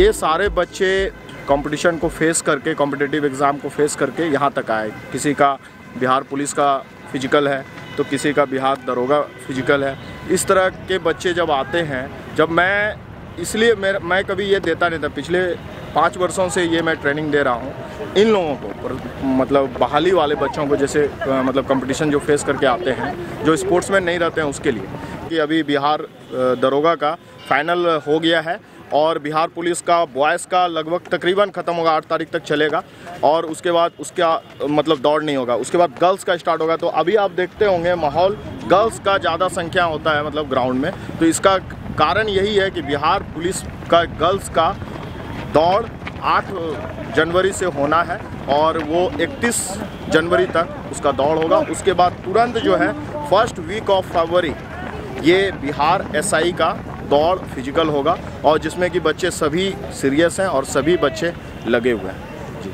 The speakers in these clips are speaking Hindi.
ये सारे बच्चे कंपटीशन को फेस करके, कॉम्पिटिटिव एग्ज़ाम को फेस करके यहाँ तक आए। किसी का बिहार पुलिस का फिजिकल है तो किसी का बिहार दरोगा फिजिकल है। इस तरह के बच्चे जब आते हैं, जब इसलिए मैं कभी ये देता नहीं था। पिछले 5 वर्षों से ये मैं ट्रेनिंग दे रहा हूँ इन लोगों को, मतलब बहाली वाले बच्चों को, जैसे मतलब कंपटीशन जो फेस करके आते हैं, जो स्पोर्ट्समैन नहीं रहते हैं उसके लिए। कि अभी बिहार दरोगा का फाइनल हो गया है और बिहार पुलिस का बॉयज़ का लगभग तकरीबन ख़त्म होगा, 8 तारीख तक चलेगा और उसके बाद उसका मतलब दौड़ नहीं होगा। उसके बाद गर्ल्स का स्टार्ट होगा। तो अभी आप देखते होंगे माहौल गर्ल्स का ज़्यादा संख्या होता है मतलब ग्राउंड में। तो इसका कारण यही है कि बिहार पुलिस का गर्ल्स का दौड़ 8 जनवरी से होना है और वो 31 जनवरी तक उसका दौड़ होगा। उसके बाद तुरंत जो है फर्स्ट वीक ऑफ फरवरी ये बिहार एसआई का दौड़ फिजिकल होगा और जिसमें कि बच्चे सभी सीरियस हैं और सभी बच्चे लगे हुए हैं जी।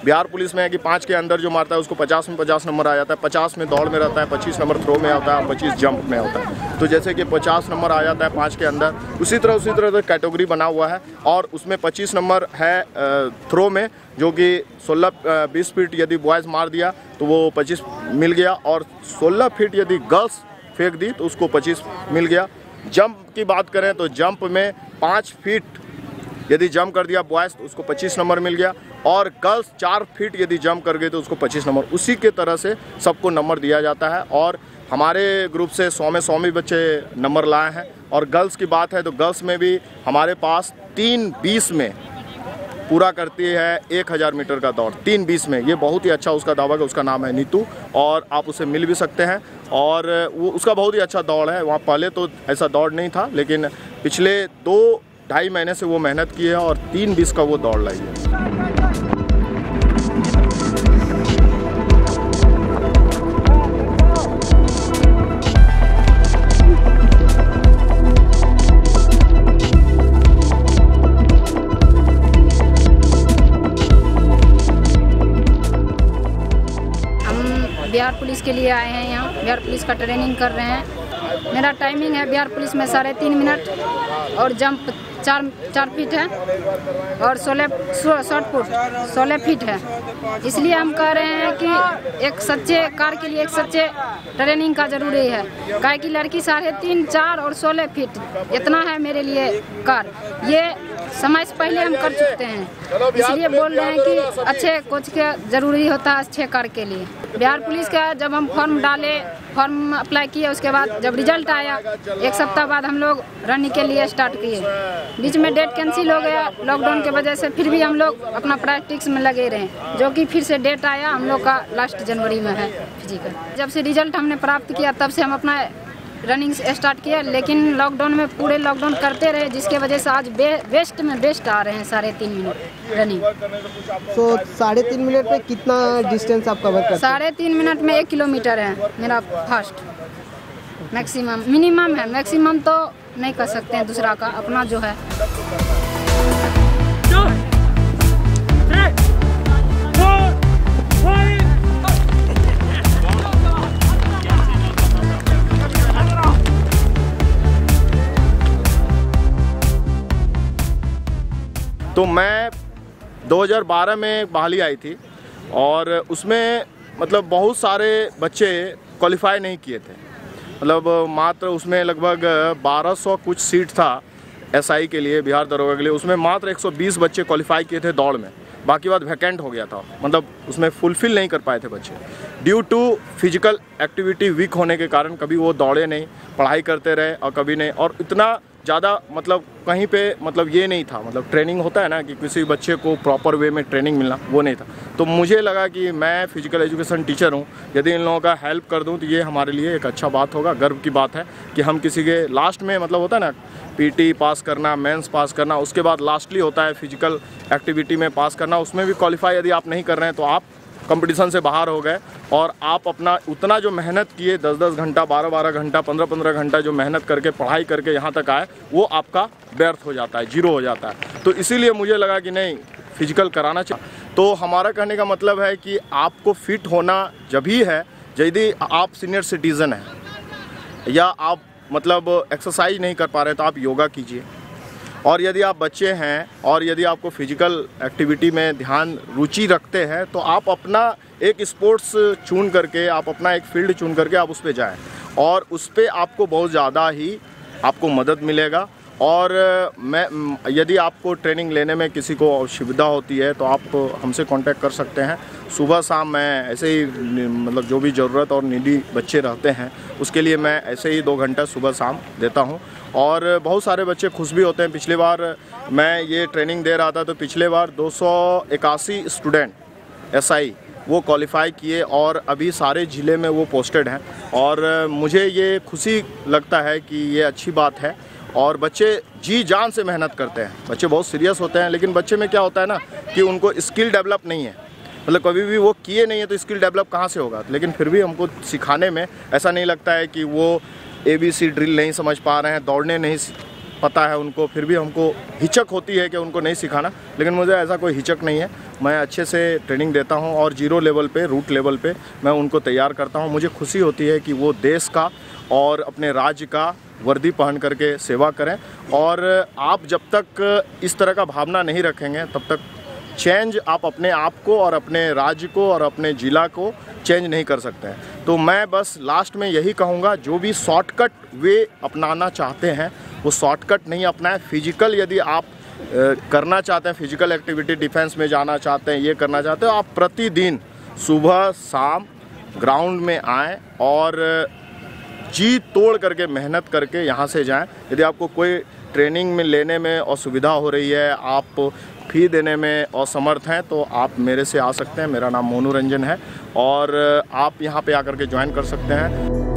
बिहार पुलिस में है कि 5 के अंदर जो मारता है उसको 50 में 50 नंबर आ जाता है, 50 में दौड़ में रहता है, 25 नंबर थ्रो में आता है, 25 जंप में होता है। तो जैसे कि 50 नंबर आ जाता है 5 के अंदर, उसी तरह कैटेगरी बना हुआ है और उसमें 25 नंबर है थ्रो में, जो कि 16-20 फीट यदि बॉयज़ मार दिया तो वो 25 मिल गया और 16 फीट यदि गर्ल्स फेंक दी तो उसको 25 मिल गया। जंप की बात करें तो जंप में 5 फीट यदि जंप कर दिया बॉयज़ तो उसको 25 नंबर मिल गया और गर्ल्स 4 फीट यदि जंप कर गए तो उसको 25 नंबर। उसी के तरह से सबको नंबर दिया जाता है और हमारे ग्रुप से 100 में 100 बच्चे नंबर लाए हैं। और गर्ल्स की बात है तो गर्ल्स में भी हमारे पास 3:20 में पूरा करती है 1000 मीटर का दौड़, 3:20 में। ये बहुत ही अच्छा उसका दावा है। उसका नाम है नीतू और आप उसे मिल भी सकते हैं और वो उसका बहुत ही अच्छा दौड़ है। वहाँ पहले तो ऐसा दौड़ नहीं था लेकिन पिछले 2-2.5 महीने से वो मेहनत की है और 3:20 का वो दौड़ लाई है। बिहार पुलिस के लिए आए हैं। यहाँ बिहार पुलिस का ट्रेनिंग कर रहे हैं। मेरा टाइमिंग है बिहार पुलिस में 3.5 मिनट और जंप 4 फीट है और 16 फीट है। इसलिए हम कह रहे हैं कि एक सच्चे कार के लिए एक सच्चे ट्रेनिंग का ज़रूरी है। काहे कि लड़की 3.5, 4 और 16 फीट इतना है मेरे लिए कार। ये समय से पहले हम कर चुके हैं, इसलिए बोल रहे हैं कि अच्छे कोच का ज़रूरी होता है अच्छे कार के लिए। बिहार पुलिस का जब हम फॉर्म डाले, फॉर्म अप्लाई किए, उसके बाद जब रिजल्ट आया 1 सप्ताह बाद हम लोग रनिंग के लिए स्टार्ट किए। बीच में डेट कैंसिल हो गया लॉकडाउन की वजह से, फिर भी हम लोग अपना प्रैक्टिस में लगे रहे, जो कि फिर से डेट आया हम लोग का लास्ट जनवरी में है फिजिकल। जब से रिजल्ट हमने प्राप्त किया तब से हम अपना रनिंग स्टार्ट किया, लेकिन लॉकडाउन में पूरे लॉकडाउन करते रहे, जिसके वजह से आज बेस्ट में बेस्ट आ रहे हैं 3.5 मिनट रनिंग। तो 3.5 मिनट में कितना डिस्टेंस आप कवर करते हैं? 3.5 मिनट में 1 किलोमीटर है मेरा फास्ट मैक्सिमम। मिनिमम है, मैक्सिमम तो नहीं कर सकते हैं, दूसरा का अपना जो है। तो मैं 2012 में बहाली आई थी और उसमें मतलब बहुत सारे बच्चे क्वालिफाई नहीं किए थे। मतलब मात्र उसमें लगभग 1200 कुछ सीट था एसआई के लिए, बिहार दरोगा के लिए। उसमें मात्र 120 बच्चे क्वालिफाई किए थे दौड़ में, बाकी बात वैकेंट हो गया था। मतलब उसमें फुलफिल नहीं कर पाए थे बच्चे due to physical activity weak होने के कारण। कभी वो दौड़े नहीं, पढ़ाई करते रहे और कभी नहीं। और इतना ज़्यादा मतलब कहीं पे मतलब ये नहीं था, मतलब ट्रेनिंग होता है ना कि किसी बच्चे को प्रॉपर वे में ट्रेनिंग मिलना, वो नहीं था। तो मुझे लगा कि मैं फिजिकल एजुकेशन टीचर हूँ, यदि इन लोगों का हेल्प कर दूँ तो ये हमारे लिए एक अच्छा बात होगा। गर्व की बात है कि हम किसी के लास्ट में मतलब होता है ना पीटी पास करना, मेंस पास करना, उसके बाद लास्टली होता है फिजिकल एक्टिविटी में पास करना। उसमें भी क्वालिफाई यदि आप नहीं कर रहे हैं तो आप कंपटीशन से बाहर हो गए और आप अपना उतना जो मेहनत किए 10-10 घंटा, 12-12 घंटा, 15-15 घंटा जो मेहनत करके पढ़ाई करके यहाँ तक आए, वो आपका व्यर्थ हो जाता है, जीरो हो जाता है। तो इसीलिए मुझे लगा कि नहीं, फिजिकल कराना चाहिए। तो हमारा कहने का मतलब है कि आपको फिट होना जब ही है यदि आप सीनियर सिटीज़न हैं या आप मतलब एक्सरसाइज नहीं कर पा रहे तो आप योगा कीजिए। और यदि आप बच्चे हैं और यदि आपको फिजिकल एक्टिविटी में ध्यान रुचि रखते हैं तो आप अपना एक स्पोर्ट्स चुन करके, आप अपना एक फील्ड चुन करके आप उस पर जाएँ और उस पर आपको बहुत ज़्यादा ही आपको मदद मिलेगा। और यदि आपको ट्रेनिंग लेने में किसी को असुविधा होती है तो आप हमसे कांटेक्ट कर सकते हैं। सुबह शाम मैं ऐसे ही मतलब जो भी ज़रूरत और नीडी बच्चे रहते हैं उसके लिए मैं ऐसे ही 2 घंटा सुबह शाम देता हूं और बहुत सारे बच्चे खुश भी होते हैं। पिछले बार मैं ये ट्रेनिंग दे रहा था तो पिछले बार 281 स्टूडेंट SI वो क्वालिफाई किए और अभी सारे ज़िले में वो पोस्टेड हैं और मुझे ये खुशी लगता है कि ये अच्छी बात है। और बच्चे जी जान से मेहनत करते हैं, बच्चे बहुत सीरियस होते हैं, लेकिन बच्चे में क्या होता है ना कि उनको स्किल डेवलप नहीं है, मतलब कभी भी वो किए नहीं है तो स्किल डेवलप कहाँ से होगा। लेकिन फिर भी हमको सिखाने में ऐसा नहीं लगता है कि वो ABC ड्रिल नहीं समझ पा रहे हैं, दौड़ने नहीं पता है उनको, फिर भी हमको हिचक होती है कि उनको नहीं सिखाना। लेकिन मुझे ऐसा कोई हिचक नहीं है, मैं अच्छे से ट्रेनिंग देता हूं और 0 लेवल पे, रूट लेवल पे मैं उनको तैयार करता हूं। मुझे खुशी होती है कि वो देश का और अपने राज्य का वर्दी पहन करके सेवा करें। और आप जब तक इस तरह का भावना नहीं रखेंगे तब तक चेंज आप अपने आप को और अपने राज्य को और अपने ज़िला को चेंज नहीं कर सकते हैं। तो मैं बस लास्ट में यही कहूँगा, जो भी शॉर्टकट वे अपनाना चाहते हैं वो शॉर्टकट नहीं अपनाएं। फिजिकल यदि आप करना चाहते हैं, फिजिकल एक्टिविटी, डिफेंस में जाना चाहते हैं, ये करना चाहते हो, आप प्रतिदिन सुबह शाम ग्राउंड में आएँ और जी तोड़ करके मेहनत करके यहाँ से जाएं। यदि आपको कोई ट्रेनिंग में लेने में असुविधा हो रही है, आप फी देने में असमर्थ हैं, तो आप मेरे से आ सकते हैं। मेरा नाम मोनू रंजन है और आप यहाँ पे आकर के ज्वाइन कर सकते हैं।